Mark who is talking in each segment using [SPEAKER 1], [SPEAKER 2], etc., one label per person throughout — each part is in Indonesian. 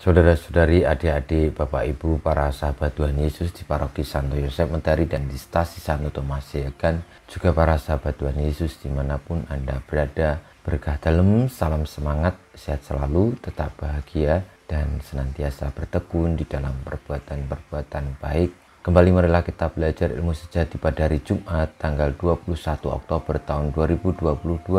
[SPEAKER 1] Saudara-saudari, adik-adik, Bapak Ibu, para sahabat Tuhan Yesus di Paroki Santo Yosef Mentari dan di Stasi Santo Tomas Siagan, juga para sahabat Tuhan Yesus dimanapun Anda berada, berkah dalam, salam semangat, sehat selalu, tetap bahagia, dan senantiasa bertekun di dalam perbuatan-perbuatan baik. Kembali marilah kita belajar ilmu sejati pada hari Jumat tanggal 21 Oktober tahun 2022,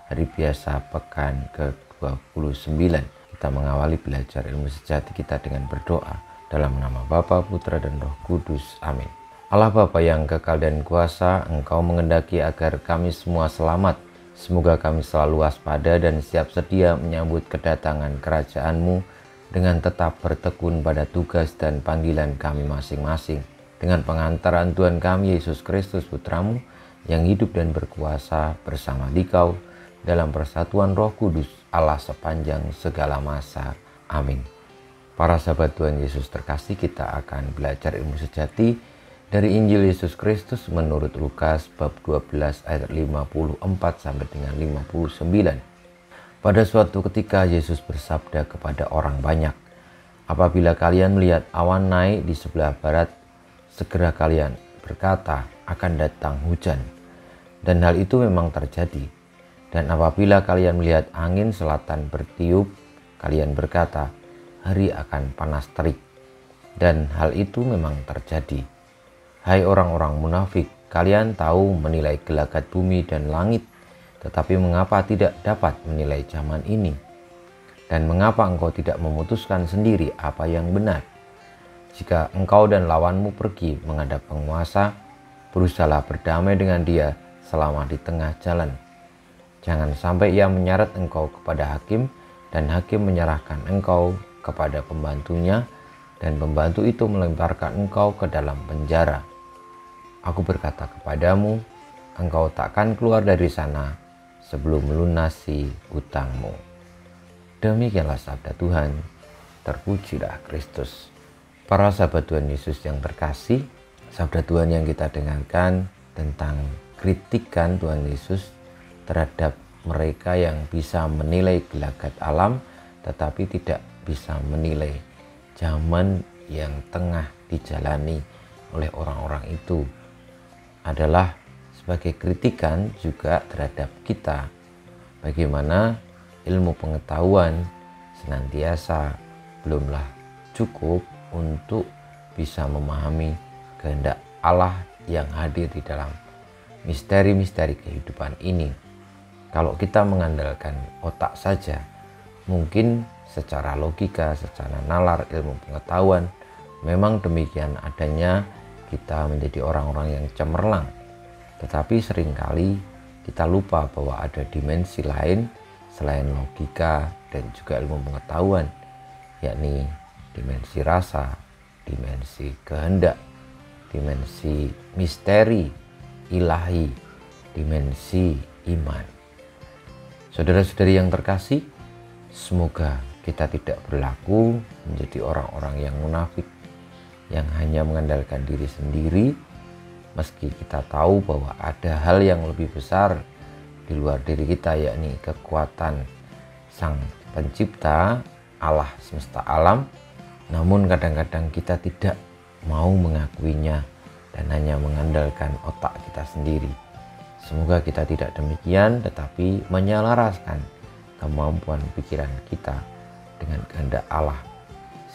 [SPEAKER 1] hari biasa pekan ke-29. Kita mengawali belajar ilmu sejati kita dengan berdoa dalam nama Bapa, Putra, dan Roh Kudus. Amin. Allah Bapa yang kekal dan kuasa, Engkau mengendaki agar kami semua selamat. Semoga kami selalu waspada dan siap sedia menyambut kedatangan kerajaan-Mu dengan tetap bertekun pada tugas dan panggilan kami masing-masing. Dengan pengantaran Tuhan kami Yesus Kristus Putra-Mu yang hidup dan berkuasa bersama Dikau dalam persatuan Roh Kudus Allah sepanjang segala masa. Amin. Para sahabat Tuhan Yesus terkasih, kita akan belajar ilmu sejati dari Injil Yesus Kristus menurut Lukas bab 12 ayat 54 sampai dengan 59. Pada suatu ketika Yesus bersabda kepada orang banyak, "Apabila kalian melihat awan naik di sebelah barat, segera kalian berkata akan datang hujan." Dan hal itu memang terjadi. Dan apabila kalian melihat angin selatan bertiup, kalian berkata, hari akan panas terik. Dan hal itu memang terjadi. Hai orang-orang munafik, kalian tahu menilai gelagat bumi dan langit, tetapi mengapa tidak dapat menilai zaman ini? Dan mengapa engkau tidak memutuskan sendiri apa yang benar? Jika engkau dan lawanmu pergi menghadap penguasa, berusahalah berdamai dengan dia selama di tengah jalan. Jangan sampai ia menyeret engkau kepada hakim, dan hakim menyerahkan engkau kepada pembantunya, dan pembantu itu melemparkan engkau ke dalam penjara. Aku berkata kepadamu, engkau takkan keluar dari sana sebelum melunasi hutangmu. Demikianlah sabda Tuhan, terpujilah Kristus. Para sahabat Tuhan Yesus yang terkasih, sabda Tuhan yang kita dengarkan tentang kritikan Tuhan Yesus terhadap mereka yang bisa menilai gelagat alam tetapi tidak bisa menilai zaman yang tengah dijalani oleh orang-orang itu adalah sebagai kritikan juga terhadap kita, bagaimana ilmu pengetahuan senantiasa belumlah cukup untuk bisa memahami kehendak Allah yang hadir di dalam misteri-misteri kehidupan ini. Kalau kita mengandalkan otak saja, mungkin secara logika, secara nalar ilmu pengetahuan, memang demikian adanya kita menjadi orang-orang yang cemerlang. Tetapi seringkali kita lupa bahwa ada dimensi lain selain logika dan juga ilmu pengetahuan, yakni dimensi rasa, dimensi kehendak, dimensi misteri ilahi, dimensi iman. Saudara-saudari yang terkasih, semoga kita tidak berlaku menjadi orang-orang yang munafik, yang hanya mengandalkan diri sendiri, meski kita tahu bahwa ada hal yang lebih besar di luar diri kita, yakni kekuatan Sang Pencipta, Allah semesta alam. Namun kadang-kadang kita tidak mau mengakuinya dan hanya mengandalkan otak kita sendiri. Semoga kita tidak demikian, tetapi menyelaraskan kemampuan pikiran kita dengan kehendak Allah.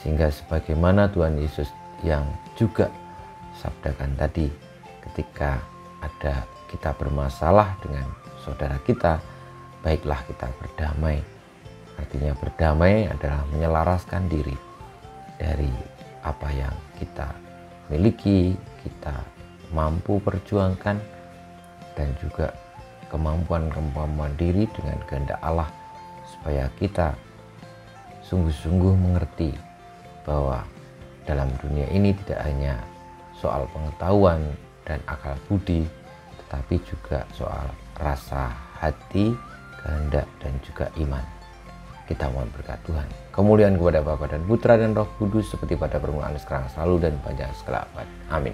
[SPEAKER 1] Sehingga sebagaimana Tuhan Yesus yang juga sabdakan tadi, ketika ada kita bermasalah dengan saudara kita, baiklah kita berdamai. Artinya berdamai adalah menyelaraskan diri dari apa yang kita miliki, kita mampu perjuangkan, dan juga kemampuan diri dengan kehendak Allah, supaya kita sungguh-sungguh mengerti bahwa dalam dunia ini tidak hanya soal pengetahuan dan akal budi, tetapi juga soal rasa hati, kehendak, dan juga iman. Kita mohon berkat Tuhan. Kemuliaan kepada Bapa dan Putra dan Roh Kudus, seperti pada permulaan sekarang, selalu, dan panjang segala abad. Amin.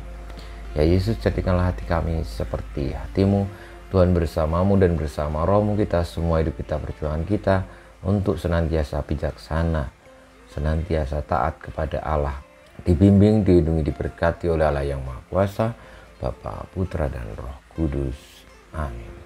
[SPEAKER 1] Ya Yesus, jadikanlah hati kami seperti hati-Mu. Tuhan bersamamu dan bersama rohmu, kita semua hidup kita, perjuangan kita untuk senantiasa bijaksana, senantiasa taat kepada Allah, dibimbing, dilindungi, diberkati oleh Allah yang Maha Kuasa, Bapa, Putra, dan Roh Kudus. Amin.